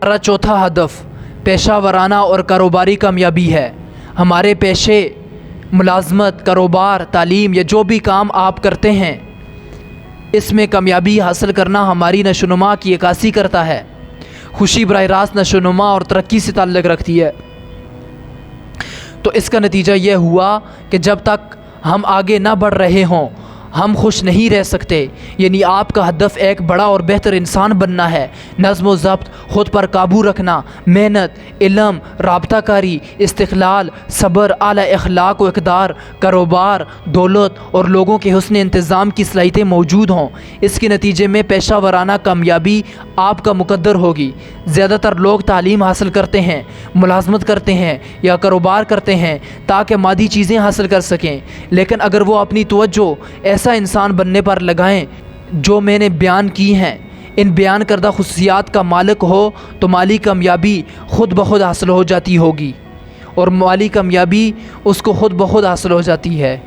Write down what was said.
ہمارا چوتھا ہدف پیشہ ورانہ اور کاروباری کامیابی ہے۔ ہمارے پیشے، ملازمت، کاروبار، تعلیم یا جو بھی کام آپ کرتے ہیں، اس میں کامیابی حاصل کرنا ہماری نشوونما کی عکاسی کرتا ہے۔ خوشی براہ راست نشوونما اور ترقی سے تعلق رکھتی ہے۔ تو اس کا نتیجہ یہ ہوا کہ جب تک ہم آگے نہ بڑھ رہے ہوں ہم خوش نہیں رہ سکتے۔ یعنی آپ کا ہدف ایک بڑا اور بہتر انسان بننا ہے۔ نظم و ضبط، خود پر قابو رکھنا، محنت، علم، رابطہ کاری، استقلال، صبر، اعلیٰ اخلاق و اقدار، کاروبار، دولت اور لوگوں کے حسن انتظام کی صلاحیتیں موجود ہوں۔ اس کے نتیجے میں پیشہ ورانہ کامیابی آپ کا مقدر ہوگی۔ زیادہ تر لوگ تعلیم حاصل کرتے ہیں، ملازمت کرتے ہیں یا کاروبار کرتے ہیں تاکہ مادی چیزیں حاصل کر سکیں، لیکن اگر وہ اپنی توجہ ایسا انسان بننے پر لگائیں جو میں نے بیان کی ہیں، ان بیان کردہ خصوصیات کا مالک ہو، تو مالی کامیابی خود بخود حاصل ہو جاتی ہوگی اور مالی کامیابی اس کو خود بخود حاصل ہو جاتی ہے۔